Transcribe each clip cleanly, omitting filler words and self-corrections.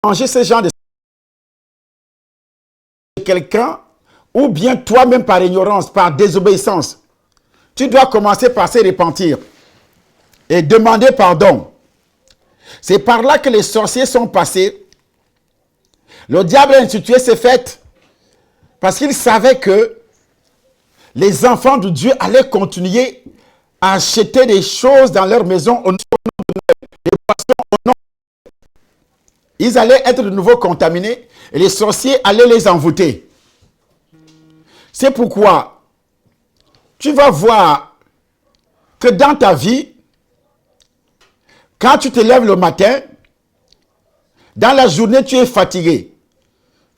manger ce genre de quelqu'un, ou bien toi-même par ignorance, par désobéissance, tu dois commencer par se repentir et demander pardon. C'est par là que les sorciers sont passés. Le diable a institué ces fêtes parce qu'il savait que les enfants de Dieu allaient continuer à acheter des choses dans leur maison au nom de Noël, des boissons au nom. Ils allaient être de nouveau contaminés et les sorciers allaient les envoûter. C'est pourquoi tu vas voir que dans ta vie, quand tu te lèves le matin, dans la journée, tu es fatigué.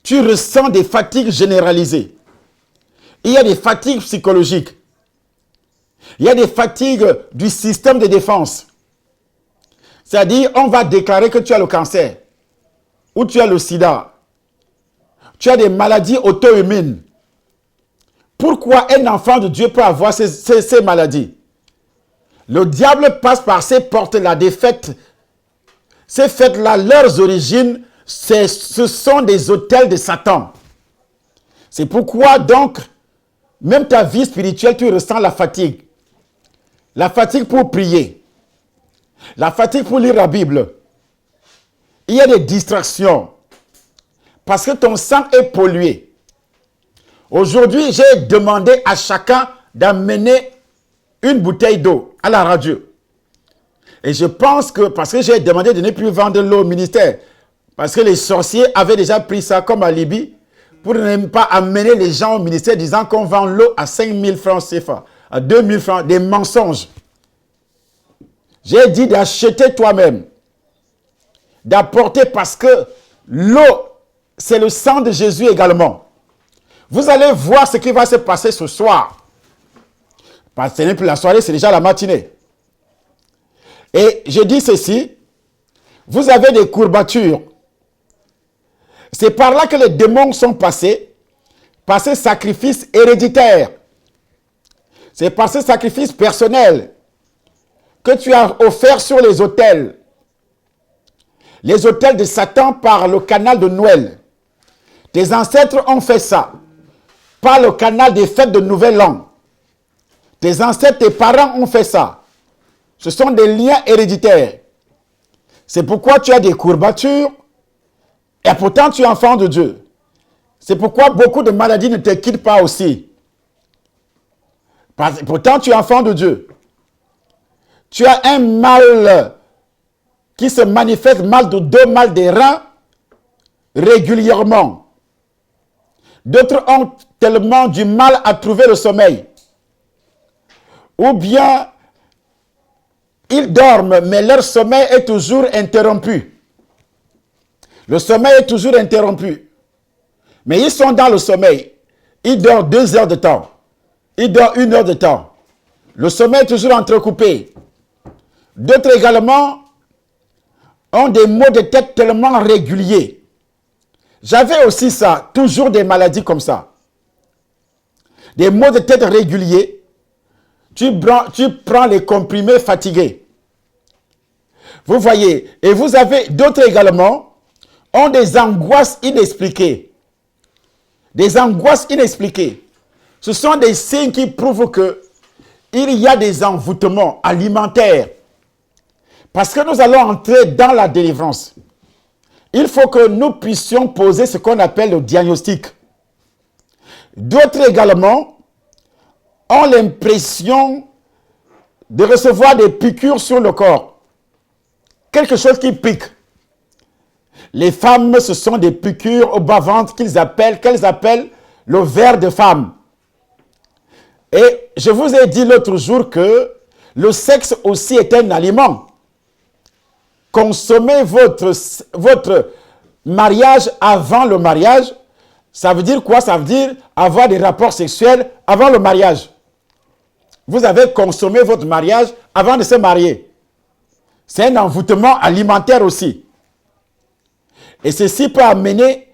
Tu ressens des fatigues généralisées. Il y a des fatigues psychologiques. Il y a des fatigues du système de défense. C'est-à-dire, on va déclarer que tu as le cancer, ou tu as le sida, tu as des maladies auto-immunes. Pourquoi un enfant de Dieu peut avoir ces maladies? Le diable passe par ces portes-là, des fêtes. Ces fêtes-là, leurs origines, ce sont des autels de Satan. C'est pourquoi donc, même ta vie spirituelle, tu ressens la fatigue. La fatigue pour prier. La fatigue pour lire la Bible. Il y a des distractions. Parce que ton sang est pollué. Aujourd'hui, j'ai demandé à chacun d'amener une bouteille d'eau à la radio. Et je pense que, parce que j'ai demandé de ne plus vendre l'eau au ministère, parce que les sorciers avaient déjà pris ça comme alibi, pour ne pas amener les gens au ministère disant qu'on vend l'eau à 5 000 francs CFA, à 2 000 francs, des mensonges. J'ai dit d'acheter toi-même, d'apporter parce que l'eau, c'est le sang de Jésus également. Vous allez voir ce qui va se passer ce soir. Parce que ce n'est plus la soirée, c'est déjà la matinée. Et je dis ceci, vous avez des courbatures. C'est par là que les démons sont passés, par ces sacrifices héréditaires. C'est par ces sacrifices personnels que tu as offert sur les autels. Les autels de Satan par le canal de Noël. Tes ancêtres ont fait ça par le canal des fêtes de Nouvel An. Tes ancêtres, tes parents ont fait ça. Ce sont des liens héréditaires. C'est pourquoi tu as des courbatures et pourtant tu es enfant de Dieu. C'est pourquoi beaucoup de maladies ne te quittent pas aussi. Pourtant tu es enfant de Dieu. Tu as un mal qui se manifeste, mal de dos, mal des reins, régulièrement. D'autres ont tellement du mal à trouver le sommeil. Ou bien, ils dorment, mais leur sommeil est toujours interrompu. Le sommeil est toujours interrompu. Mais ils sont dans le sommeil. Ils dorment 2 heures de temps. Ils dorment 1 heure de temps. Le sommeil est toujours entrecoupé. D'autres également ont des maux de tête tellement réguliers. J'avais aussi ça, toujours des maladies comme ça. Des maux de tête réguliers. Tu prends les comprimés fatigués. Vous voyez, et vous avez d'autres également, ont des angoisses inexpliquées. Des angoisses inexpliquées. Ce sont des signes qui prouvent que il y a des envoûtements alimentaires. Parce que nous allons entrer dans la délivrance. Il faut que nous puissions poser ce qu'on appelle le diagnostic. D'autres également ont l'impression de recevoir des piqûres sur le corps. Quelque chose qui pique. Les femmes, ce sont des piqûres au bas-ventre qu'elles appellent le ver de femme. Et je vous ai dit l'autre jour que le sexe aussi est un aliment. Consommez votre mariage avant le mariage. Ça veut dire quoi? Ça veut dire avoir des rapports sexuels avant le mariage. Vous avez consommé votre mariage avant de se marier. C'est un envoûtement alimentaire aussi. Et ceci peut amener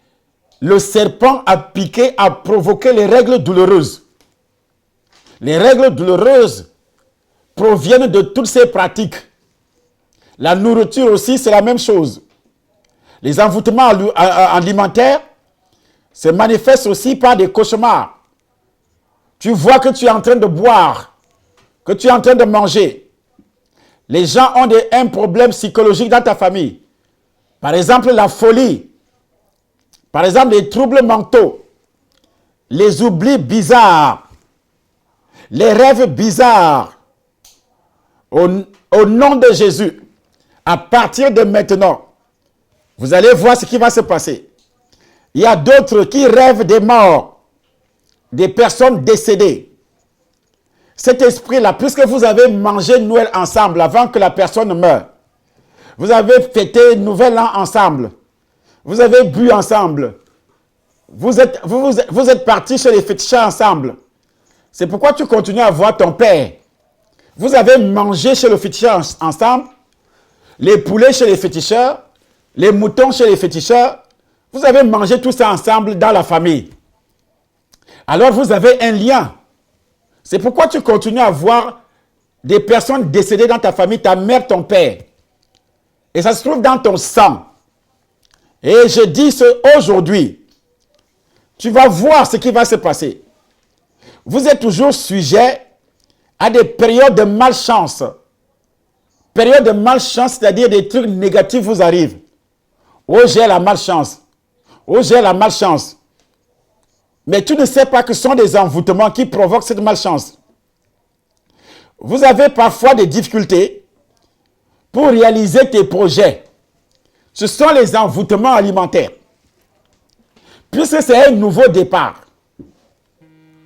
le serpent à piquer, à provoquer les règles douloureuses. Les règles douloureuses proviennent de toutes ces pratiques. La nourriture aussi, c'est la même chose. Les envoûtements alimentaires se manifestent aussi par des cauchemars. Tu vois que tu es en train de boire, que tu es en train de manger. Les gens ont un problème psychologique dans ta famille. Par exemple, la folie. Par exemple, les troubles mentaux. Les oublis bizarres. Les rêves bizarres. Au nom de Jésus, à partir de maintenant, vous allez voir ce qui va se passer. Il y a d'autres qui rêvent des morts, des personnes décédées. Cet esprit-là, puisque vous avez mangé Noël ensemble avant que la personne meure, vous avez fêté Nouvel An ensemble, vous avez bu ensemble, vous êtes partis chez les féticheurs ensemble. C'est pourquoi tu continues à voir ton père. Vous avez mangé chez le féticheur ensemble, les poulets chez les féticheurs, les moutons chez les féticheurs. Vous avez mangé tout ça ensemble dans la famille. Alors vous avez un lien. C'est pourquoi tu continues à voir des personnes décédées dans ta famille, ta mère, ton père. Et ça se trouve dans ton sang. Et je dis aujourd'hui, tu vas voir ce qui va se passer. Vous êtes toujours sujet à des périodes de malchance. Période de malchance, c'est-à-dire des trucs négatifs vous arrivent. Oh, j'ai la malchance. Oh, j'ai la malchance. Mais tu ne sais pas que ce sont des envoûtements qui provoquent cette malchance. Vous avez parfois des difficultés pour réaliser tes projets. Ce sont les envoûtements alimentaires. Puisque c'est un nouveau départ.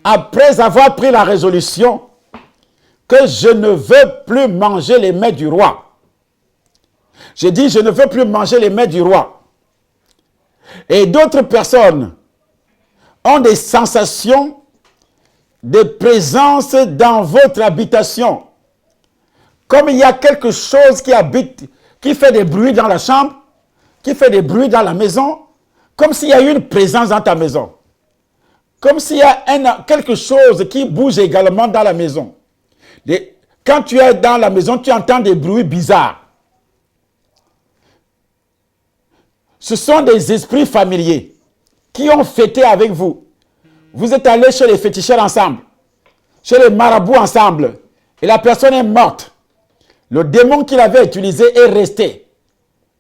Après avoir pris la résolution que je ne veux plus manger les mets du roi. J'ai dit, je ne veux plus manger les mets du roi. Et d'autres personnes ont des sensations de présence dans votre habitation. Comme il y a quelque chose qui habite, qui fait des bruits dans la chambre, qui fait des bruits dans la maison, comme s'il y a une présence dans ta maison. Comme s'il y a quelque chose qui bouge également dans la maison. Quand tu es dans la maison, tu entends des bruits bizarres. Ce sont des esprits familiers qui ont fêté avec vous. Vous êtes allés chez les féticheurs ensemble, chez les marabouts ensemble, et la personne est morte. Le démon qu'il avait utilisé est resté.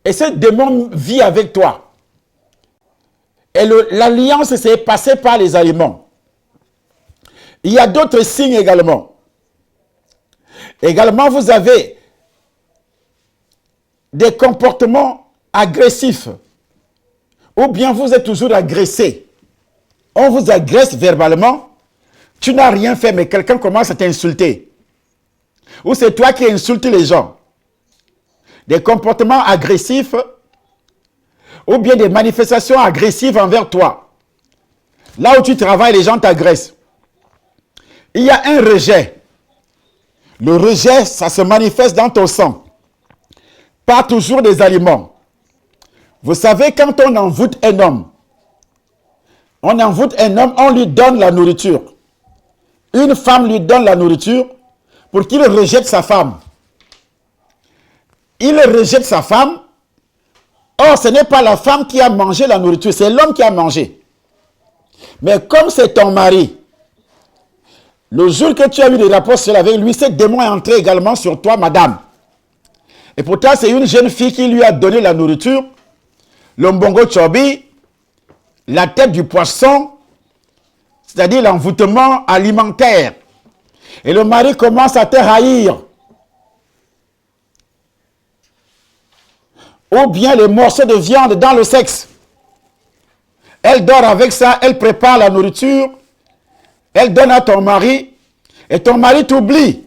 Et ce démon vit avec toi. Et l'alliance s'est passée par les aliments. Il y a d'autres signes également. Également, vous avez des comportements agressifs. Ou bien vous êtes toujours agressé. On vous agresse verbalement. Tu n'as rien fait, mais quelqu'un commence à t'insulter. Ou c'est toi qui insultes les gens. Des comportements agressifs. Ou bien des manifestations agressives envers toi. Là où tu travailles, les gens t'agressent. Il y a un rejet. Le rejet, ça se manifeste dans ton sang. Pas toujours des aliments. Vous savez, quand on envoûte un homme, on lui donne la nourriture. Une femme lui donne la nourriture pour qu'il rejette sa femme. Il rejette sa femme. Or, ce n'est pas la femme qui a mangé la nourriture, c'est l'homme qui a mangé. Mais comme c'est ton mari, le jour que tu as eu des rapports sexuels avec lui, ce démon est entré également sur toi, madame. Et pourtant, c'est une jeune fille qui lui a donné la nourriture, le mbongo chobi, la tête du poisson, c'est-à-dire l'envoûtement alimentaire. Et le mari commence à te haïr. Ou bien les morceaux de viande dans le sexe. Elle dort avec ça, elle prépare la nourriture, elle donne à ton mari, et ton mari t'oublie.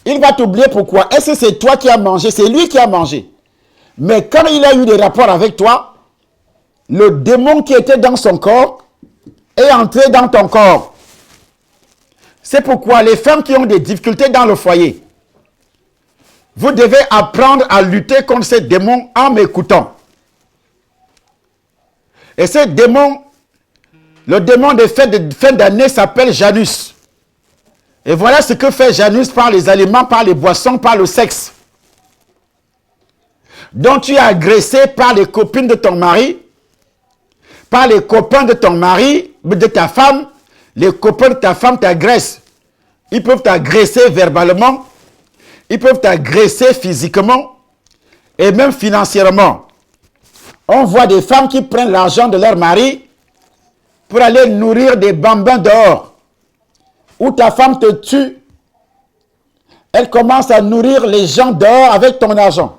Il va t'oublier pourquoi? Est-ce que c'est toi qui as mangé? C'est lui qui a mangé. Mais quand il a eu des rapports avec toi, le démon qui était dans son corps est entré dans ton corps. C'est pourquoi les femmes qui ont des difficultés dans le foyer, vous devez apprendre à lutter contre ces démons en m'écoutant. Et ce démon, le démon de fin d'année s'appelle Janus. Et voilà ce que fait Janus par les aliments, par les boissons, par le sexe. dont tu es agressé par les copines de ton mari, par les copains de ton mari, de ta femme. Les copains de ta femme t'agressent. Ils peuvent t'agresser verbalement, ils peuvent t'agresser physiquement et même financièrement. On voit des femmes qui prennent l'argent de leur mari pour aller nourrir des bambins dehors. Ou ta femme te tue. Elle commence à nourrir les gens dehors avec ton argent.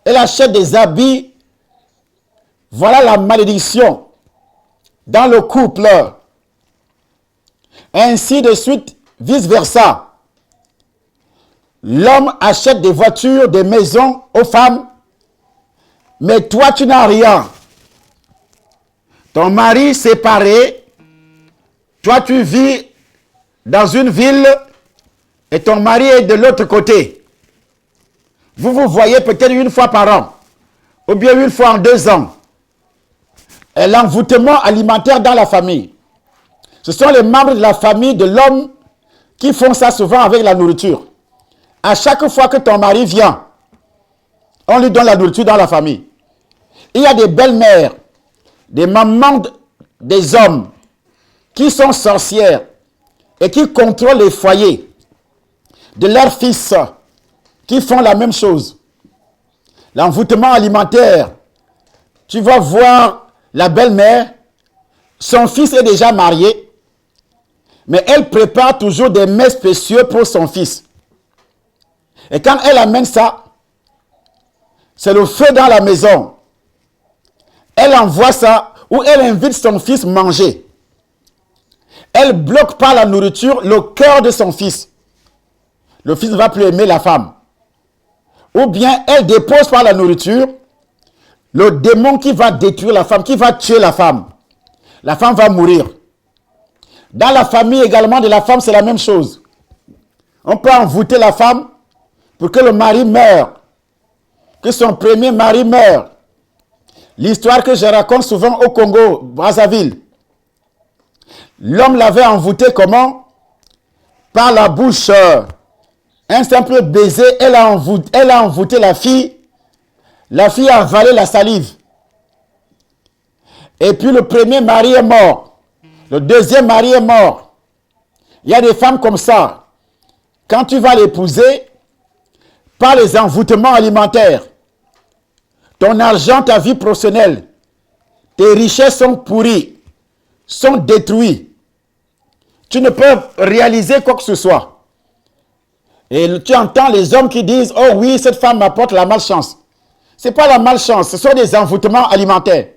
Elle achète des habits. Voilà la malédiction dans le couple. Ainsi de suite, vice-versa. L'homme achète des voitures, des maisons aux femmes, mais toi, tu n'as rien. Ton mari séparé, toi, tu vis dans une ville et ton mari est de l'autre côté. Vous vous voyez peut-être une fois par an, ou bien une fois en 2 ans. Et l'envoûtement alimentaire dans la famille. Ce sont les membres de la famille de l'homme qui font ça souvent avec la nourriture. À chaque fois que ton mari vient, on lui donne la nourriture dans la famille. Il y a des belles-mères, des mamans des hommes qui sont sorcières et qui contrôlent les foyers de leurs fils qui font la même chose. L'envoûtement alimentaire, tu vas voir la belle-mère, son fils est déjà marié, mais elle prépare toujours des mets spéciaux pour son fils. Et quand elle amène ça, c'est le feu dans la maison. Elle envoie ça ou elle invite son fils manger. Elle bloque par la nourriture le cœur de son fils. Le fils ne va plus aimer la femme. Ou bien elle dépose par la nourriture le démon qui va détruire la femme, qui va tuer la femme. La femme va mourir. Dans la famille également de la femme, c'est la même chose. On peut envoûter la femme pour que le mari meure, que son premier mari meure. L'histoire que je raconte souvent au Congo, Brazzaville. L'homme l'avait envoûté comment? Par la bouche. Un simple baiser, elle a envoûté la fille. La fille a avalé la salive. Et puis le premier mari est mort. Le deuxième mari est mort. Il y a des femmes comme ça. Quand tu vas l'épouser, par les envoûtements alimentaires, ton argent, ta vie professionnelle, tes richesses sont pourries, sont détruites. Tu ne peux réaliser quoi que ce soit. Et tu entends les hommes qui disent, oh oui, cette femme m'apporte la malchance. Ce n'est pas la malchance, ce sont des envoûtements alimentaires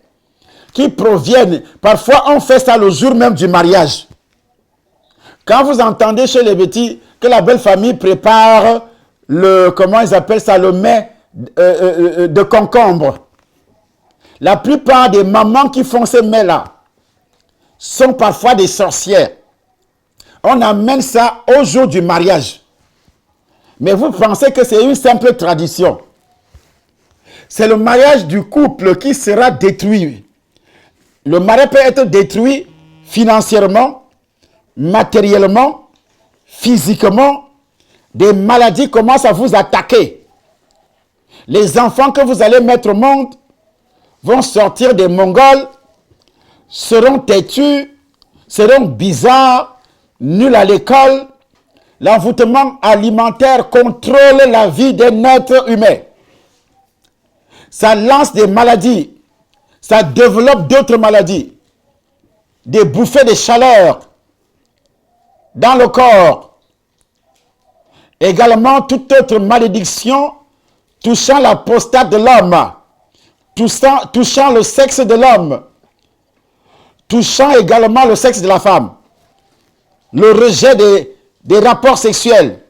qui proviennent. Parfois, on fait ça le jour même du mariage. Quand vous entendez chez les petits que la belle famille prépare le, comment ils appellent ça, le mets de concombre. La plupart des mamans qui font ces mets-là sont parfois des sorcières. On amène ça au jour du mariage. Mais vous pensez que c'est une simple tradition. C'est le mariage du couple qui sera détruit. Le mariage peut être détruit financièrement, matériellement, physiquement. Des maladies commencent à vous attaquer. Les enfants que vous allez mettre au monde vont sortir des Mongols, seront têtus, seront bizarres, nuls à l'école. L'envoûtement alimentaire contrôle la vie d'un être humain. Ça lance des maladies, ça développe d'autres maladies, des bouffées de chaleur dans le corps. Également, toute autre malédiction touchant la prostate de l'homme, touchant le sexe de l'homme, touchant également le sexe de la femme, le rejet des rapports sexuels,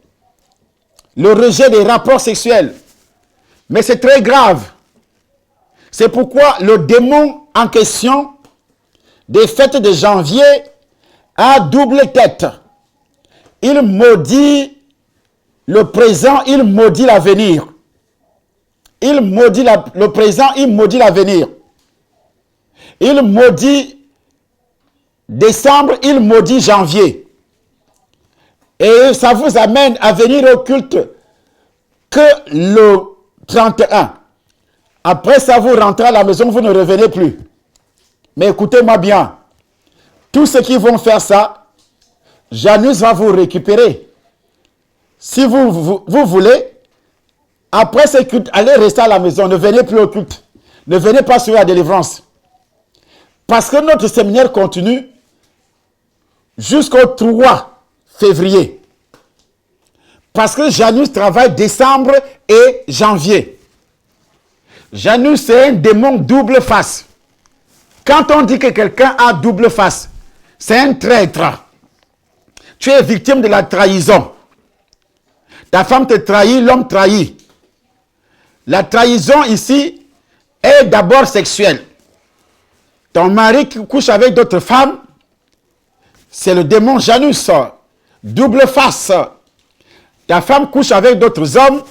le rejet des rapports sexuels. Mais c'est très grave. C'est pourquoi le démon en question des fêtes de janvier a double tête. Il maudit le présent, il maudit l'avenir. Il maudit le présent, il maudit l'avenir. Il maudit décembre, il maudit janvier. Et ça vous amène à venir au culte que le 31. Après ça, vous rentrez à la maison, vous ne revenez plus. Mais écoutez-moi bien. Tous ceux qui vont faire ça, Janus va vous récupérer. Si vous voulez, après ce culte, allez rester à la maison. Ne venez plus au culte. Ne venez pas sur la délivrance. Parce que notre séminaire continue jusqu'au 3 février. Parce que Janus travaille décembre et janvier. Janus, c'est un démon double face. Quand on dit que quelqu'un a double face, c'est un traître. Tu es victime de la trahison. Ta femme te trahit, l'homme trahit. La trahison ici est d'abord sexuelle. Ton mari qui couche avec d'autres femmes, c'est le démon Janus, double face. Ta femme couche avec d'autres hommes,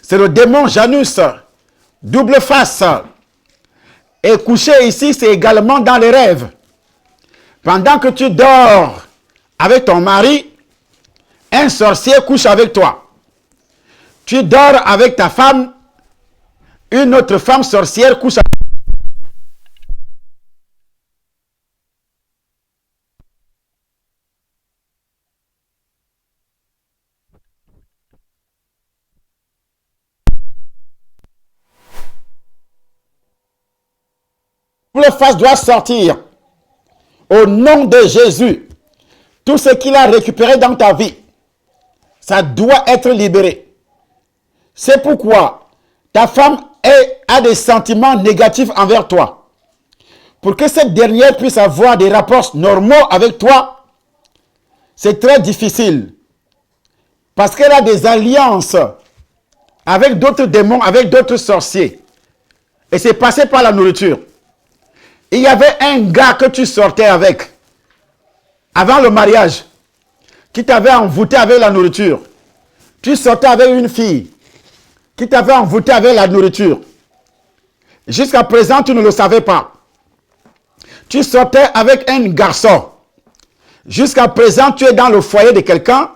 c'est le démon Janus, double face. Et coucher ici, c'est également dans les rêves. Pendant que tu dors avec ton mari, un sorcier couche avec toi. Tu dors avec ta femme, une autre femme sorcière couche avec toi. Le face doit sortir. Au nom de Jésus, tout ce qu'il a récupéré dans ta vie, ça doit être libéré. C'est pourquoi ta femme a des sentiments négatifs envers toi. Pour que cette dernière puisse avoir des rapports normaux avec toi, c'est très difficile. Parce qu'elle a des alliances avec d'autres démons, avec d'autres sorciers. Et c'est passé par la nourriture. Il y avait un gars que tu sortais avec, avant le mariage, qui t'avait envoûté avec la nourriture. Tu sortais avec une fille, qui t'avait envoûté avec la nourriture. Jusqu'à présent, tu ne le savais pas. Tu sortais avec un garçon. Jusqu'à présent, tu es dans le foyer de quelqu'un.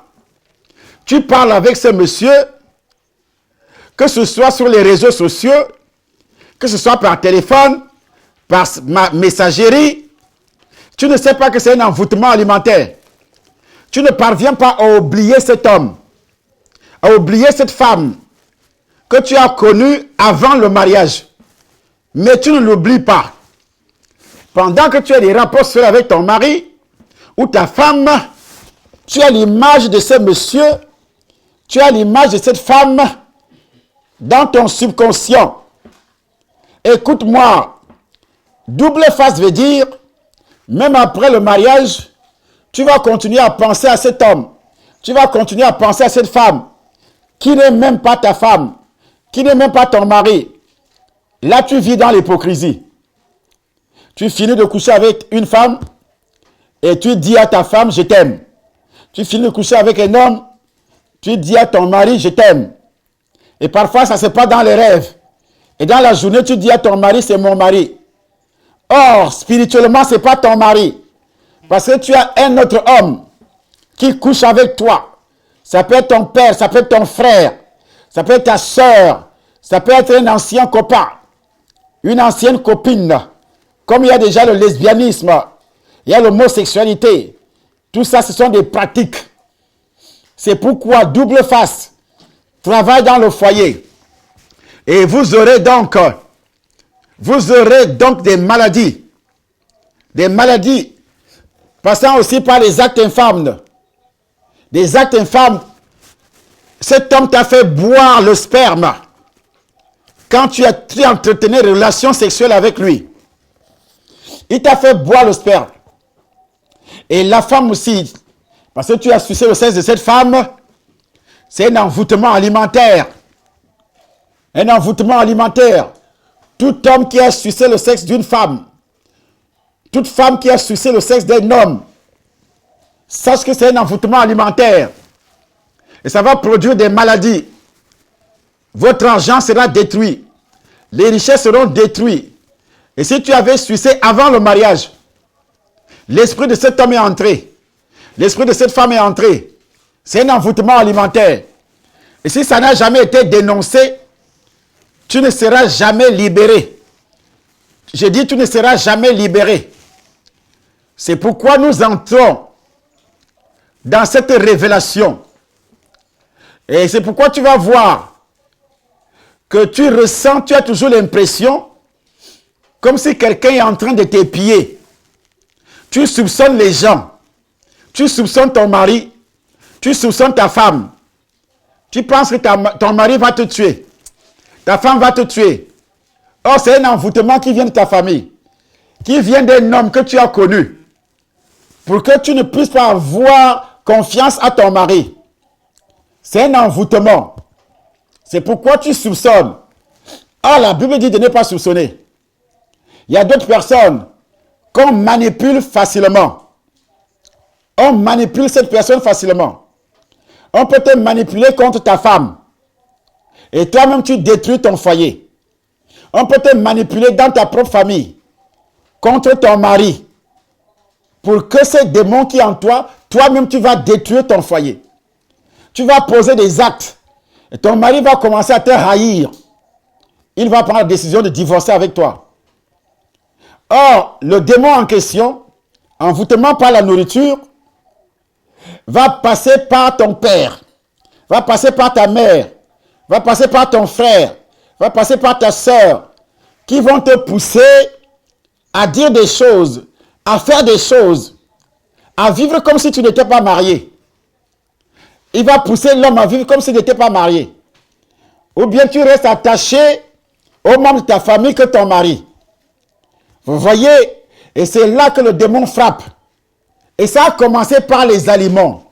Tu parles avec ce monsieur, que ce soit sur les réseaux sociaux, que ce soit par téléphone, par messagerie. Tu ne sais pas que c'est un envoûtement alimentaire. Tu ne parviens pas à oublier cet homme, à oublier cette femme que tu as connue avant le mariage. Mais tu ne l'oublies pas. Pendant que tu as des rapports seuls avec ton mari ou ta femme, tu as l'image de ce monsieur, tu as l'image de cette femme dans ton subconscient. Écoute-moi, double face veut dire, même après le mariage, tu vas continuer à penser à cet homme, tu vas continuer à penser à cette femme, qui n'est même pas ta femme, qui n'est même pas ton mari. Là, tu vis dans l'hypocrisie. Tu finis de coucher avec une femme et tu dis à ta femme, je t'aime. Tu finis de coucher avec un homme, tu dis à ton mari, je t'aime. Et parfois, ça se passe dans les rêves. Et dans la journée, tu dis à ton mari, c'est mon mari. Or, spirituellement, ce n'est pas ton mari. Parce que tu as un autre homme qui couche avec toi. Ça peut être ton père, ça peut être ton frère, ça peut être ta soeur, ça peut être un ancien copain, une ancienne copine. Comme il y a déjà le lesbianisme, il y a l'homosexualité. Tout ça, ce sont des pratiques. C'est pourquoi double face travaille dans le foyer. Et vous aurez donc des maladies. Des maladies passant aussi par les actes infâmes. Des actes infâmes. Cet homme t'a fait boire le sperme quand tu as entretenu une relation sexuelle avec lui. Il t'a fait boire le sperme. Et la femme aussi, parce que tu as sucé le sexe de cette femme, c'est un envoûtement alimentaire. Un envoûtement alimentaire. Tout homme qui a sucé le sexe d'une femme, toute femme qui a sucé le sexe d'un homme, sache que c'est un envoûtement alimentaire. Et ça va produire des maladies. Votre argent sera détruit. Les richesses seront détruites. Et si tu avais sucé avant le mariage, l'esprit de cet homme est entré. L'esprit de cette femme est entré. C'est un envoûtement alimentaire. Et si ça n'a jamais été dénoncé, tu ne seras jamais libéré. J'ai dit, tu ne seras jamais libéré. C'est pourquoi nous entrons dans cette révélation. Et c'est pourquoi tu vas voir que tu ressens, tu as toujours l'impression comme si quelqu'un est en train de t'épier. Tu soupçonnes les gens. Tu soupçonnes ton mari. Tu soupçonnes ta femme. Tu penses que ton mari va te tuer. Ta femme va te tuer. Or, c'est un envoûtement qui vient de ta famille. Qui vient d'un homme que tu as connu. Pour que tu ne puisses pas avoir confiance à ton mari. C'est un envoûtement. C'est pourquoi tu soupçonnes. Ah, la Bible dit de ne pas soupçonner. Il y a d'autres personnes qu'on manipule facilement. On manipule cette personne facilement. On peut te manipuler contre ta femme. Et toi-même, tu détruis ton foyer. On peut te manipuler dans ta propre famille. Contre ton mari. Pour que ce démon qui est en toi, toi-même, tu vas détruire ton foyer. Tu vas poser des actes. Et ton mari va commencer à te haïr. Il va prendre la décision de divorcer avec toi. Or, le démon en question, envoûtement par la nourriture, va passer par ton père, va passer par ta mère, va passer par ton frère, va passer par ta soeur, qui vont te pousser à dire des choses, à faire des choses, à vivre comme si tu n'étais pas marié. Il va pousser l'homme à vivre comme s'il n'était pas marié. Ou bien tu restes attaché aux membres de ta famille que ton mari. Vous voyez, et c'est là que le démon frappe. Et ça a commencé par les aliments.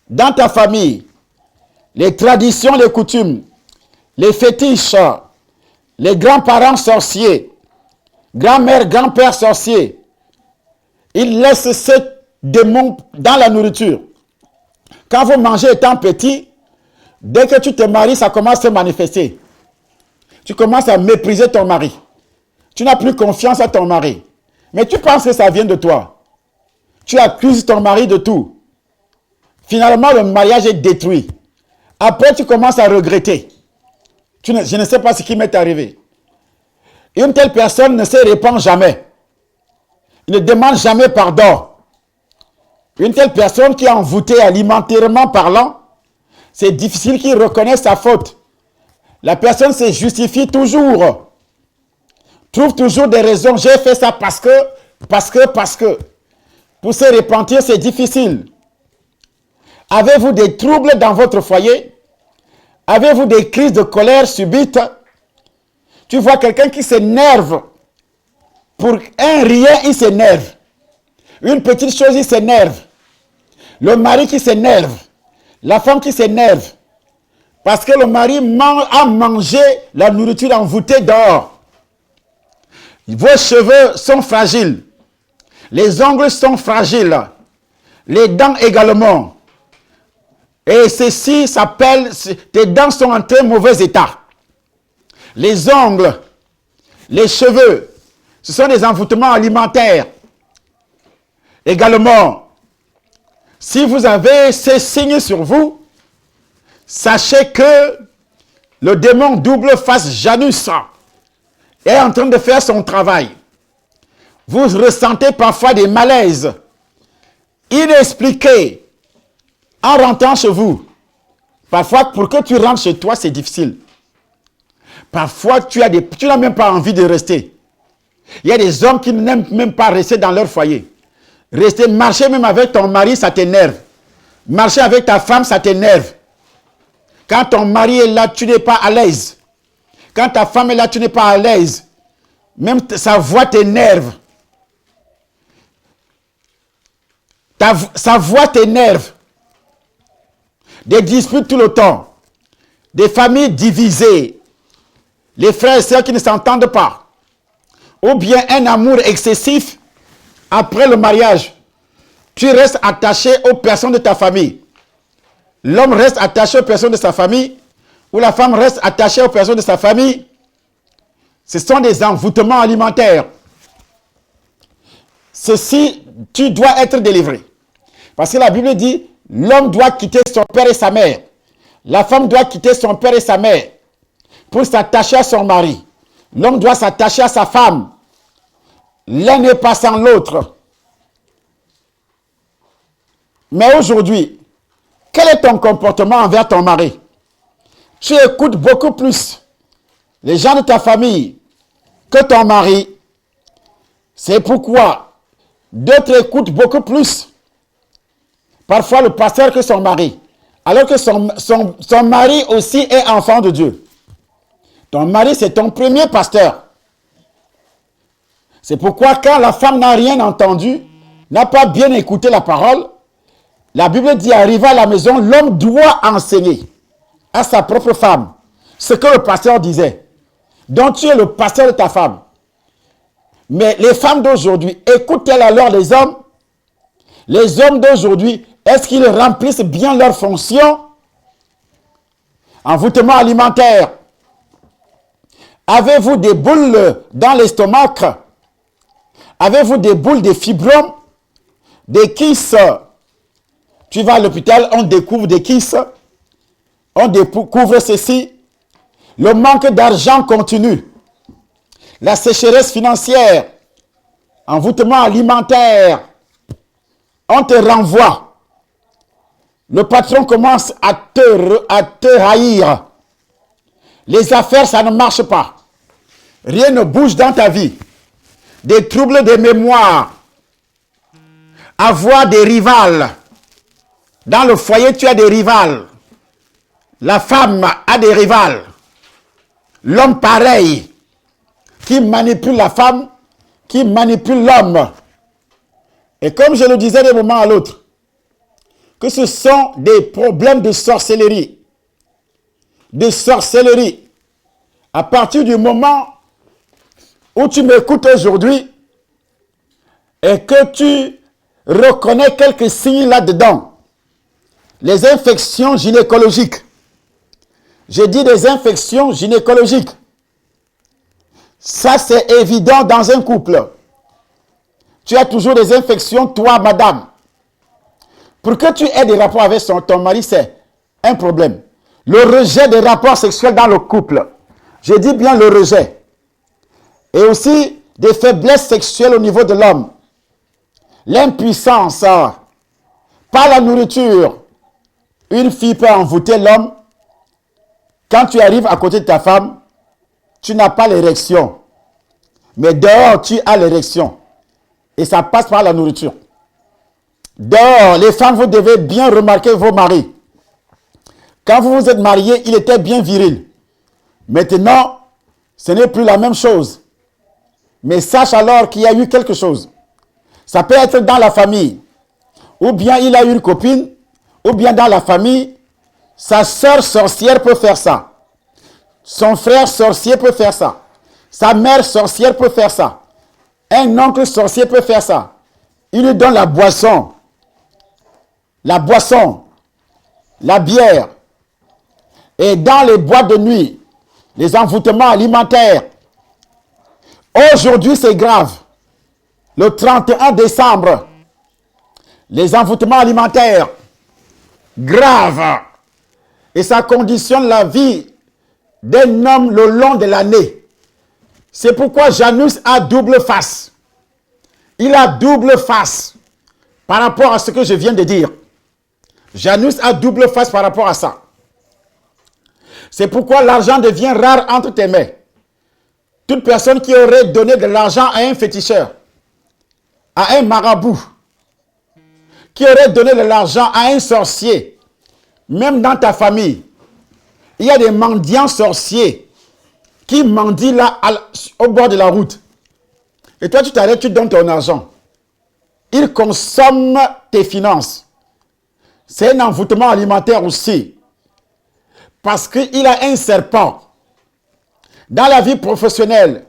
Dans ta famille, les traditions, les coutumes, les fétiches, les grands-parents sorciers, grand-mère, grand-père sorcier. Ils laissent ce démon dans la nourriture. Quand vous mangez étant petit, dès que tu te maries, ça commence à se manifester. Tu commences à mépriser ton mari. Tu n'as plus confiance à ton mari. Mais tu penses que ça vient de toi. Tu accuses ton mari de tout. Finalement, le mariage est détruit. Après, tu commences à regretter. Je ne sais pas ce qui m'est arrivé. Une telle personne ne se répand jamais. Il ne demande jamais pardon. Une telle personne qui est envoûtée alimentairement parlant, c'est difficile qu'il reconnaisse sa faute. La personne se justifie toujours. Trouve toujours des raisons. J'ai fait ça parce que. Pour se repentir, c'est difficile. Avez-vous des troubles dans votre foyer? Avez-vous des crises de colère subites? Tu vois quelqu'un qui s'énerve. Pour un rien, il s'énerve. Une petite chose, il s'énerve. Le mari qui s'énerve. La femme qui s'énerve. Parce que le mari a mangé la nourriture envoûtée dehors. Vos cheveux sont fragiles. Les ongles sont fragiles. Les dents également. Et ceci s'appelle, tes dents sont en très mauvais état. Les ongles, les cheveux, ce sont des envoûtements alimentaires. Également, si vous avez ces signes sur vous, sachez que le démon double face Janus est en train de faire son travail. Vous ressentez parfois des malaises inexpliqués en rentrant chez vous. Parfois, pour que tu rentres chez toi, c'est difficile. Parfois, tu n'as même pas envie de rester. Il y a des hommes qui n'aiment même pas rester dans leur foyer. Marcher même avec ton mari, ça t'énerve. Marcher avec ta femme, ça t'énerve. Quand ton mari est là, tu n'es pas à l'aise. Quand ta femme est là, tu n'es pas à l'aise. Même sa voix t'énerve. Sa voix t'énerve. Des disputes tout le temps. Des familles divisées. Les frères et sœurs qui ne s'entendent pas. Ou bien un amour excessif après le mariage. Tu restes attaché aux personnes de ta famille. L'homme reste attaché aux personnes de sa famille. Ou la femme reste attachée aux personnes de sa famille. Ce sont des envoûtements alimentaires. Ceci, tu dois être délivré. Parce que la Bible dit, l'homme doit quitter son père et sa mère. La femme doit quitter son père et sa mère. pour s'attacher à son mari. L'homme doit s'attacher à sa femme. L'un n'est pas sans l'autre. Mais aujourd'hui, quel est ton comportement envers ton mari? Tu écoutes beaucoup plus les gens de ta famille que ton mari. C'est pourquoi d'autres écoutent beaucoup plus parfois le pasteur que son mari. Alors que son mari aussi est enfant de Dieu. Ton mari, c'est ton premier pasteur. C'est pourquoi quand la femme n'a rien entendu, n'a pas bien écouté la parole, la Bible dit, arrivé à la maison, l'homme doit enseigner à sa propre femme ce que le pasteur disait. Donc tu es le pasteur de ta femme. Mais les femmes d'aujourd'hui, écoute-t-elle alors les hommes? Les hommes d'aujourd'hui, est-ce qu'ils remplissent bien leurs fonctions? Envoûtement alimentaire. Avez-vous des boules dans l'estomac? Avez-vous des boules, des fibromes, des kystes? Tu vas à l'hôpital, on découvre des kystes, on découvre ceci. Le manque d'argent continue. La sécheresse financière, envoûtement alimentaire, on te renvoie. Le patron commence à te haïr. Les affaires, ça ne marche pas. Rien ne bouge dans ta vie. Des troubles de mémoire. Avoir des rivales. Dans le foyer, tu as des rivales. La femme a des rivales. L'homme pareil, qui manipule la femme, qui manipule l'homme. Et comme je le disais d'un moment à l'autre, que ce sont des problèmes de sorcellerie. De sorcellerie. À partir du moment où tu m'écoutes aujourd'hui et que tu reconnais quelques signes là-dedans, les infections gynécologiques. J'ai dit des infections gynécologiques. Ça, c'est évident dans un couple. Tu as toujours des infections, toi, madame. Pour que tu aies des rapports avec ton mari, c'est un problème. Le rejet des rapports sexuels dans le couple. Je dis bien le rejet. Et aussi des faiblesses sexuelles au niveau de l'homme. L'impuissance. Par la nourriture. Une fille peut envoûter l'homme. Quand tu arrives à côté de ta femme, tu n'as pas l'érection. Mais dehors, tu as l'érection. Et ça passe par la nourriture. Dehors, les femmes, vous devez bien remarquer vos maris. Quand vous vous êtes mariés, il était bien viril. Maintenant, ce n'est plus la même chose. Mais sache alors qu'il y a eu quelque chose. Ça peut être dans la famille. Ou bien il a eu une copine. Ou bien dans la famille, sa sœur sorcière peut faire ça. Son frère sorcier peut faire ça. Sa mère sorcière peut faire ça. Un oncle sorcier peut faire ça. Il lui donne la boisson. La boisson. La bière. Et dans les boîtes de nuit, les envoûtements alimentaires. Aujourd'hui, c'est grave. Le 31 décembre, les envoûtements alimentaires. Grave. Et ça conditionne la vie d'un homme le long de l'année. C'est pourquoi Janus a double face. Il a double face par rapport à ce que je viens de dire. Janus a double face par rapport à ça. C'est pourquoi l'argent devient rare entre tes mains. Toute personne qui aurait donné de l'argent à un féticheur, à un marabout, qui aurait donné de l'argent à un sorcier, même dans ta famille, il y a des mendiants sorciers qui mendient là au bord de la route. Et toi, tu t'arrêtes, tu donnes ton argent. Ils consomment tes finances. C'est un envoûtement alimentaire aussi. Parce qu'il a un serpent. Dans la vie professionnelle,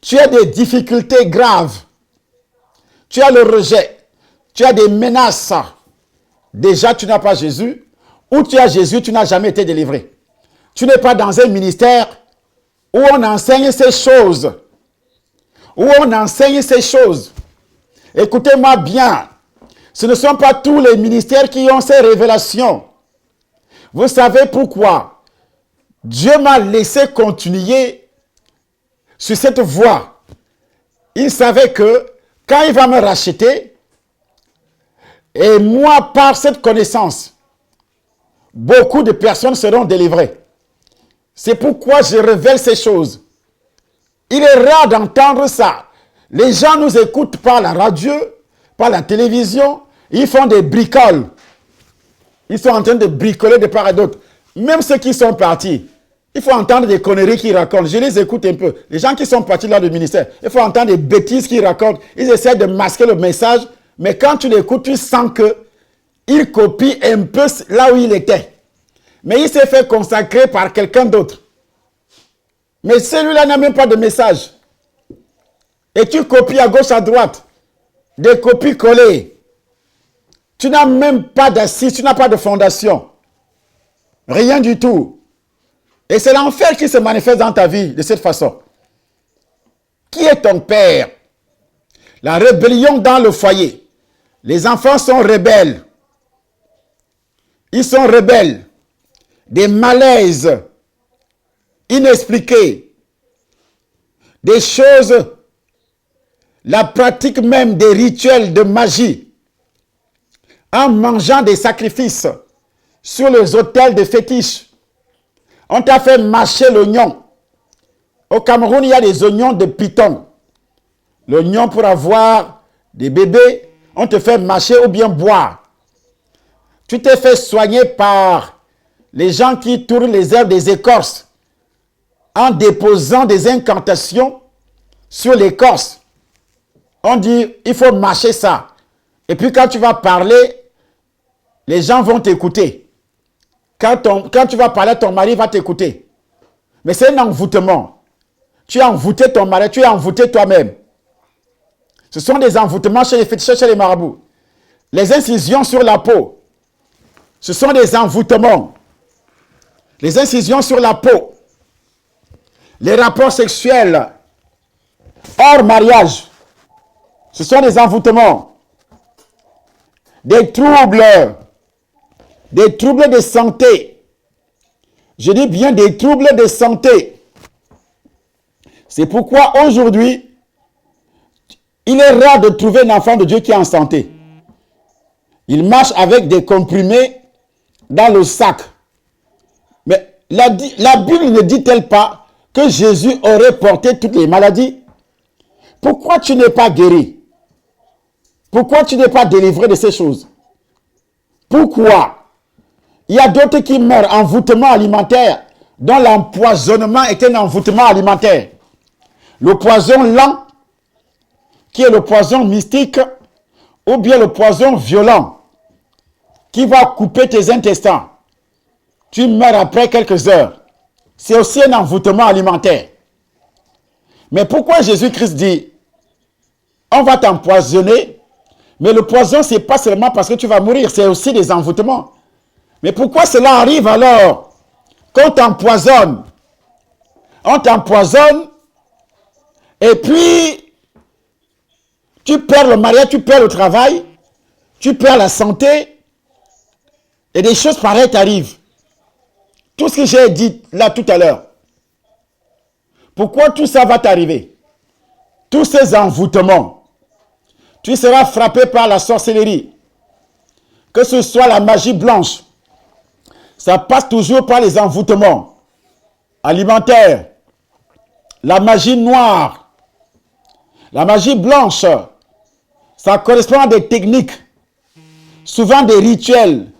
tu as des difficultés graves. Tu as le rejet. Tu as des menaces. Déjà, tu n'as pas Jésus. Ou tu as Jésus, tu n'as jamais été délivré. Tu n'es pas dans un ministère où on enseigne ces choses. Où on enseigne ces choses. Écoutez-moi bien. Ce ne sont pas tous les ministères qui ont ces révélations. Vous savez pourquoi? Dieu m'a laissé continuer sur cette voie. Il savait que quand il va me racheter, et moi, par cette connaissance, beaucoup de personnes seront délivrées. C'est pourquoi je révèle ces choses. Il est rare d'entendre ça. Les gens nous écoutent par la radio, par la télévision. Ils font des bricoles. Ils sont en train de bricoler de part et d'autre. Même ceux qui sont partis, il faut entendre des conneries qu'ils racontent. Je les écoute un peu. Les gens qui sont partis là du ministère, il faut entendre des bêtises qu'ils racontent. Ils essaient de masquer le message. Mais quand tu l'écoutes, tu sens qu'il copie un peu là où il était. Mais il s'est fait consacrer par quelqu'un d'autre. Mais celui-là n'a même pas de message. Et tu copies à gauche, à droite. Des copies collées. Tu n'as même pas d'assise, tu n'as pas de fondation. Rien du tout. Et c'est l'enfer qui se manifeste dans ta vie de cette façon. Qui est ton père? La rébellion dans le foyer. Les enfants sont rebelles. Ils sont rebelles. Des malaises inexpliqués, des choses, la pratique même des rituels de magie, en mangeant des sacrifices sur les autels de fétiches. On t'a fait mâcher l'oignon. Au Cameroun, il y a des oignons de python. L'oignon pour avoir des bébés, on te fait mâcher ou bien boire. Tu t'es fait soigner par les gens qui tournent les herbes des écorces en déposant des incantations sur l'écorce. On dit, il faut mâcher ça. Et puis quand tu vas parler, les gens vont t'écouter. Quand tu vas parler, ton mari va t'écouter. Mais c'est un envoûtement. Tu as envoûté ton mari, tu es envoûté toi-même. Ce sont des envoûtements chez les féticheurs, chez les marabouts. Les incisions sur la peau, ce sont des envoûtements. Les incisions sur la peau. Les rapports sexuels hors mariage, ce sont des envoûtements. Des troubles de santé. Je dis bien des troubles de santé. C'est pourquoi aujourd'hui, il est rare de trouver un enfant de Dieu qui est en santé. Il marche avec des comprimés dans le sac. Mais la Bible ne dit-elle pas que Jésus aurait porté toutes les maladies? Pourquoi tu n'es pas guéri? Pourquoi tu n'es pas délivré de ces choses? Pourquoi? Il y a d'autres qui meurent envoûtement alimentaire, dont l'empoisonnement est un envoûtement alimentaire. Le poison lent, qui est le poison mystique, ou bien le poison violent, qui va couper tes intestins. Tu meurs après quelques heures. C'est aussi un envoûtement alimentaire. Mais pourquoi Jésus-Christ dit, on va t'empoisonner, mais le poison, ce n'est pas seulement parce que tu vas mourir, c'est aussi des envoûtements. Mais pourquoi cela arrive alors qu'on t'empoisonne? On t'empoisonne, et puis, tu perds le mariage, tu perds le travail, tu perds la santé, et des choses pareilles t'arrivent. Tout ce que j'ai dit là tout à l'heure. Pourquoi tout ça va t'arriver? Tous ces envoûtements. Tu seras frappé par la sorcellerie. Que ce soit la magie blanche. Ça passe toujours par les envoûtements alimentaires. La magie noire. La magie blanche. Ça correspond à des techniques. Souvent des rituels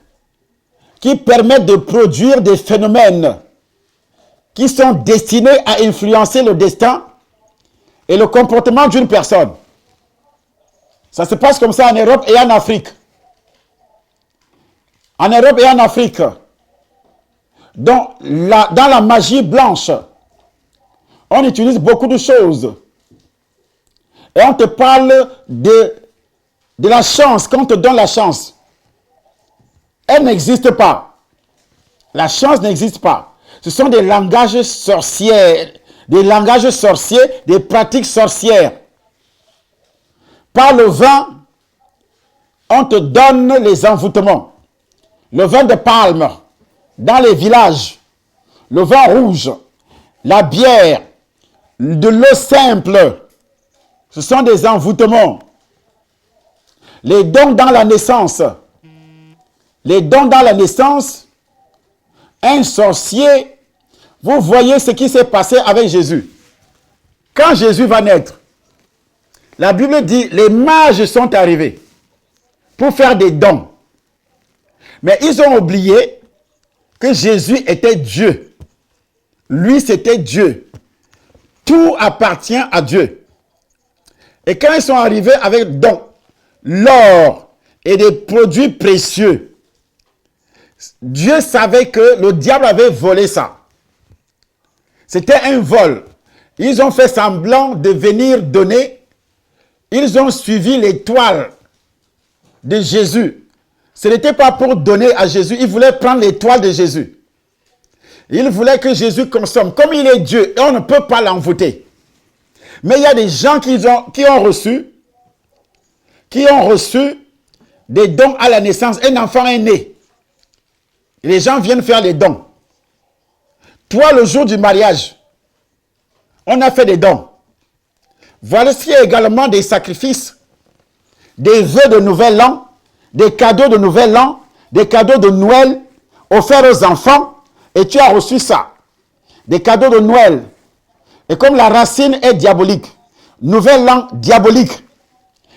qui permettent de produire des phénomènes qui sont destinés à influencer le destin et le comportement d'une personne. Ça se passe comme ça en Europe et en Afrique. En Europe et en Afrique. Donc, dans la magie blanche, on utilise beaucoup de choses. Et on te parle de la chance, qu'on te donne la chance. Elle n'existe pas. La chance n'existe pas. Ce sont des langages sorciers, des pratiques sorcières. Par le vin, on te donne les envoûtements. Le vin de palme, dans les villages, le vin rouge, la bière, de l'eau simple. Ce sont des envoûtements. Les dons dans la naissance. Les dons dans la naissance. Un sorcier, vous voyez ce qui s'est passé avec Jésus. Quand Jésus va naître, la Bible dit, les mages sont arrivés pour faire des dons. Mais ils ont oublié que Jésus était Dieu. Lui, c'était Dieu. Tout appartient à Dieu. Et quand ils sont arrivés avec dons, l'or et des produits précieux, Dieu savait que le diable avait volé ça. C'était un vol. Ils ont fait semblant de venir donner. Ils ont suivi l'étoile de Jésus. Ce n'était pas pour donner à Jésus. Ils voulaient prendre l'étoile de Jésus. Ils voulaient que Jésus consomme. Comme il est Dieu, et on ne peut pas l'envoûter. Mais il y a des gens qui ont reçu des dons à la naissance. Un enfant est né. Les gens viennent faire les dons. Toi, le jour du mariage, on a fait des dons. Voici également des sacrifices, des vœux de nouvel an, des cadeaux de nouvel an, des cadeaux de Noël offerts aux enfants, et tu as reçu ça. Des cadeaux de Noël. Et comme la racine est diabolique, nouvel an diabolique,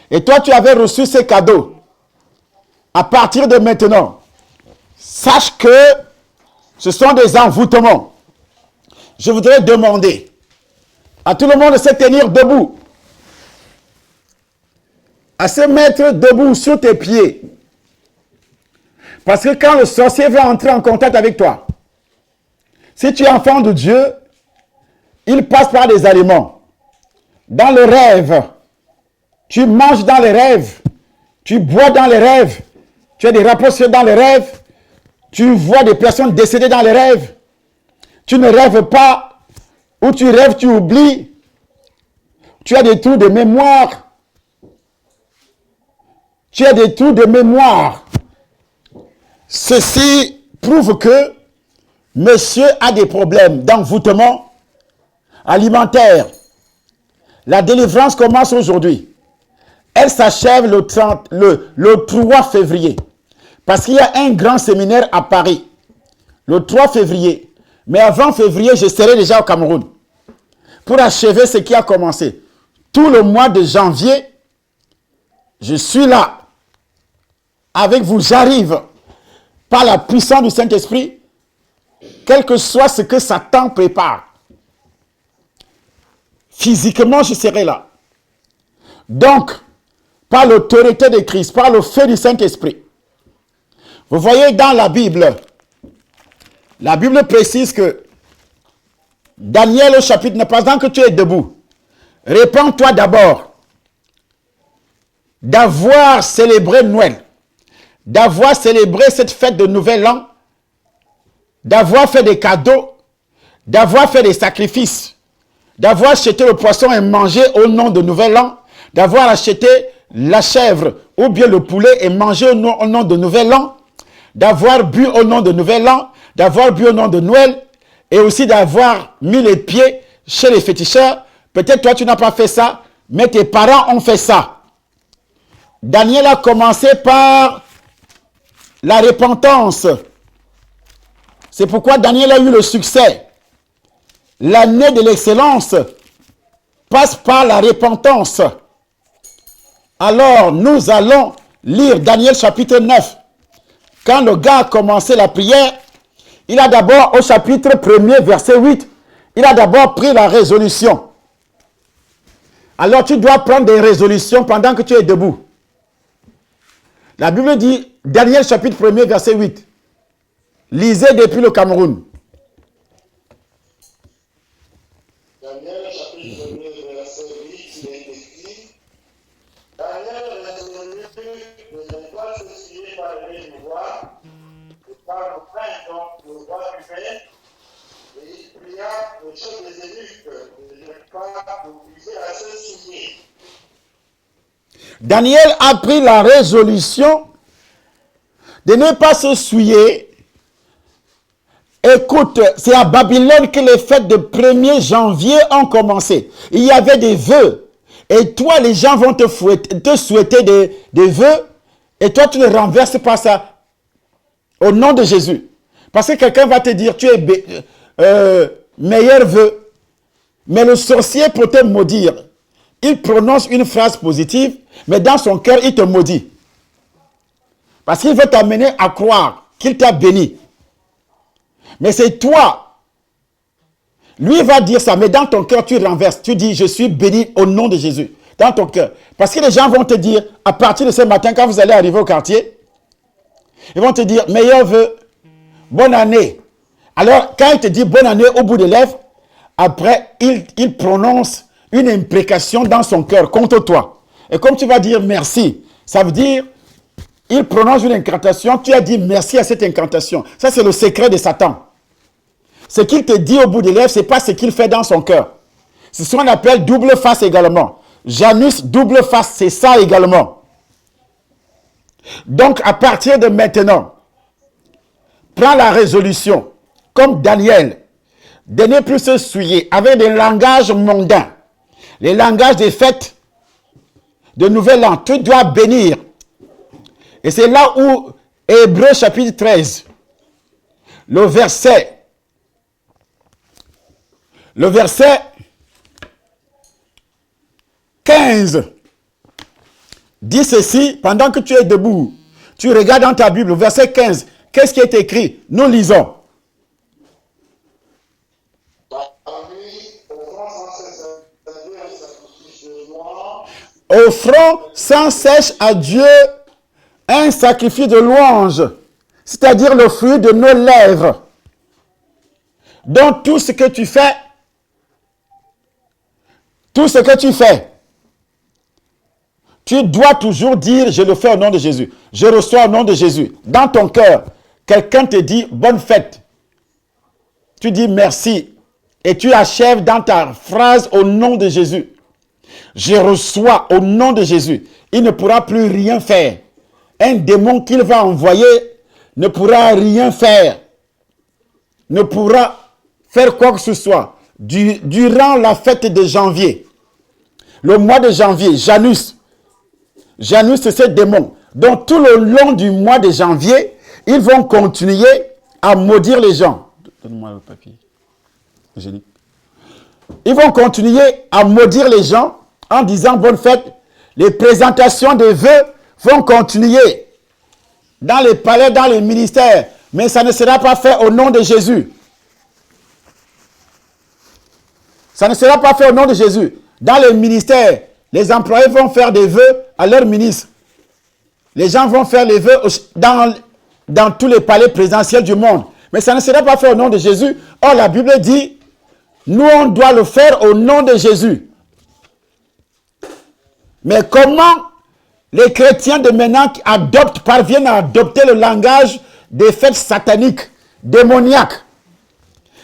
et toi tu avais reçu ces cadeaux, à partir de maintenant, sache que ce sont des envoûtements. Je voudrais demander à tout le monde de se tenir debout, à se mettre debout sur tes pieds. Parce que quand le sorcier va entrer en contact avec toi, si tu es enfant de Dieu, il passe par des aliments. Dans le rêve, tu manges dans les rêves, tu bois dans les rêves, tu as des rapprochements dans les rêves, tu vois des personnes décédées dans les rêves, tu ne rêves pas, ou tu rêves, tu oublies, tu as des trous de mémoire, Ceci prouve que monsieur a des problèmes d'envoûtement alimentaire. La délivrance commence aujourd'hui. Elle s'achève le 3 février. Parce qu'il y a un grand séminaire à Paris. Le 3 février. Mais avant février, je serai déjà au Cameroun. Pour achever ce qui a commencé. Tout le mois de janvier, je suis là. Avec vous, j'arrive. Par la puissance du Saint-Esprit. Quel que soit ce que Satan prépare. Physiquement, je serai là. Donc, par l'autorité de Christ, par le feu du Saint-Esprit. Vous voyez dans la Bible précise que Daniel au chapitre 9, pendant que tu es debout, répands-toi d'abord d'avoir célébré Noël, d'avoir célébré cette fête de Nouvel An, d'avoir fait des cadeaux, d'avoir fait des sacrifices, d'avoir acheté le poisson et mangé au nom de Nouvel An, d'avoir acheté la chèvre ou bien le poulet et mangé au nom de Nouvel An, d'avoir bu au nom de Nouvel An, d'avoir bu au nom de Noël, et aussi d'avoir mis les pieds chez les féticheurs. Peut-être toi tu n'as pas fait ça, mais tes parents ont fait ça. Daniel a commencé par la repentance. C'est pourquoi Daniel a eu le succès. L'année de l'excellence passe par la repentance. Alors, nous allons lire Daniel chapitre 9. Quand le gars a commencé la prière, il a d'abord, au chapitre 1er, verset 8, il a d'abord pris la résolution. Alors, tu dois prendre des résolutions pendant que tu es debout. La Bible dit, Daniel chapitre 1er, verset 8. Lisez depuis le Cameroun. Daniel chapitre 1er, verset 8, il est écrit, Daniel résolu de ne pas se fier par les pouvoirs, et par le printemps, le roi humain, et il pria le chef des eunuques de ne pas l'obliger à se souiller. Daniel a pris la résolution de ne pas se souiller Écoute, c'est à Babylone que les fêtes de 1er janvier ont commencé. Il y avait des vœux. Et toi, les gens vont te souhaiter des vœux. Et toi, tu ne renverses pas ça. Au nom de Jésus. Parce que quelqu'un va te dire, tu es meilleur vœu. Mais le sorcier, pour te maudire, il prononce une phrase positive, mais dans son cœur, il te maudit. Parce qu'il veut t'amener à croire qu'il t'a béni. Mais c'est toi. Lui va dire ça, mais dans ton cœur, tu renverses. Tu dis, je suis béni au nom de Jésus. Dans ton cœur. Parce que les gens vont te dire, à partir de ce matin, quand vous allez arriver au quartier, ils vont te dire, meilleur vœu, bonne année. Alors, quand il te dit bonne année au bout des lèvres, après, il prononce une imprécation dans son cœur contre toi. Et comme tu vas dire merci, ça veut dire, il prononce une incantation, tu as dit merci à cette incantation. Ça, c'est le secret de Satan. Ce qu'il te dit au bout des lèvres, ce n'est pas ce qu'il fait dans son cœur. C'est ce qu'on appelle double face également. Janus, double face, c'est ça également. Donc, à partir de maintenant, prends la résolution, comme Daniel, de ne plus se souiller avec des langages mondains, les langages des fêtes de Nouvel An. Tu dois bénir. Et c'est là où, Hébreux chapitre 13, le verset 15 dit ceci, pendant que tu es debout, tu regardes dans ta Bible, le verset 15, qu'est-ce qui est écrit? Nous lisons. Offrons sans cesse à Dieu un sacrifice de louange, c'est-à-dire le fruit de nos lèvres. Donc tout ce que tu fais, tu dois toujours dire, je le fais au nom de Jésus. Je reçois au nom de Jésus. Dans ton cœur, quelqu'un te dit, bonne fête. Tu dis merci. Et tu achèves dans ta phrase au nom de Jésus. Je reçois au nom de Jésus. Il ne pourra plus rien faire. Un démon qu'il va envoyer ne pourra rien faire. Ne pourra faire quoi que ce soit. Durant la fête de janvier, le mois de janvier, Janus, c'est ce démon. Donc tout le long du mois de janvier, ils vont continuer à maudire les gens. Donne-moi le papier. Ils vont continuer à maudire les gens en disant bonne fête. Les présentations de vœux vont continuer dans les palais, dans les ministères. Mais ça ne sera pas fait au nom de Jésus. Ça ne sera pas fait au nom de Jésus. Dans les ministères, les employés vont faire des vœux à leurs ministres. Les gens vont faire les vœux dans tous les palais présidentiels du monde. Mais ça ne sera pas fait au nom de Jésus. Or, la Bible dit, nous, on doit le faire au nom de Jésus. Mais comment les chrétiens de maintenant parviennent à adopter le langage des fêtes sataniques, démoniaques?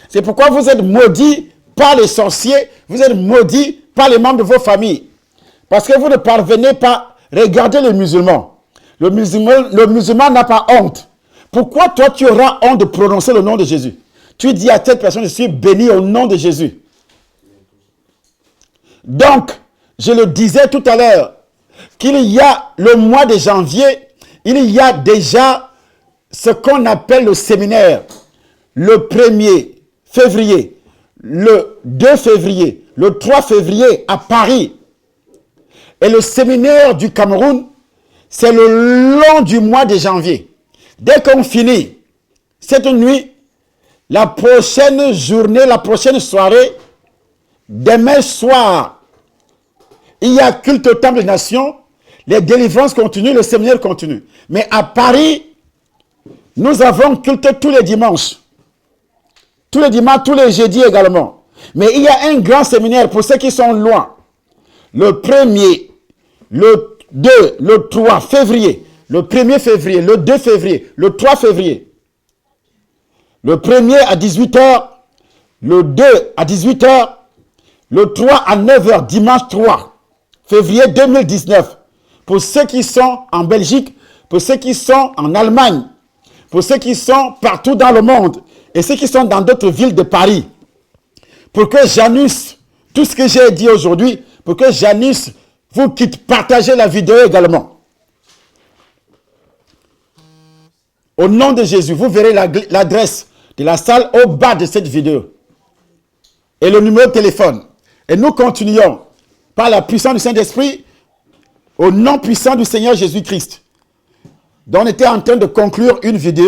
C'est pourquoi vous êtes maudits par les sorciers, vous êtes maudits par les membres de vos familles. Parce que vous ne parvenez pas. Regardez les musulmans. Le musulman n'a pas honte. Pourquoi toi tu auras honte de prononcer le nom de Jésus? Tu dis à cette personne, je suis béni au nom de Jésus. Donc, je le disais tout à l'heure, qu'il y a le mois de janvier, il y a déjà ce qu'on appelle le séminaire. Le 1er février, le 2 février, le 3 février à Paris. Et le séminaire du Cameroun, c'est le long du mois de janvier. Dès qu'on finit cette nuit, la prochaine journée, la prochaine soirée, demain soir, il y a culte au Temple des Nations, les délivrances continuent, le séminaire continue. Mais à Paris, nous avons culte tous les dimanches. Tous les dimanches, tous les jeudis également. Mais il y a un grand séminaire pour ceux qui sont loin. Le 1er, le 2, le 3 février, le 1er février, le 2 février, le 3 février. Le 1er à 18h, le 2 à 18h, le 3 à 9h, dimanche 3 février 2019. Pour ceux qui sont en Belgique, pour ceux qui sont en Allemagne, pour ceux qui sont partout dans le monde, et ceux qui sont dans d'autres villes de Paris, pour que Janus, tout ce que j'ai dit aujourd'hui, pour que Janus vous quitte, partagez la vidéo également. Au nom de Jésus, vous verrez l'adresse de la salle au bas de cette vidéo. Et le numéro de téléphone. Et nous continuons par la puissance du Saint-Esprit, au nom puissant du Seigneur Jésus-Christ. Donc on était en train de conclure une vidéo.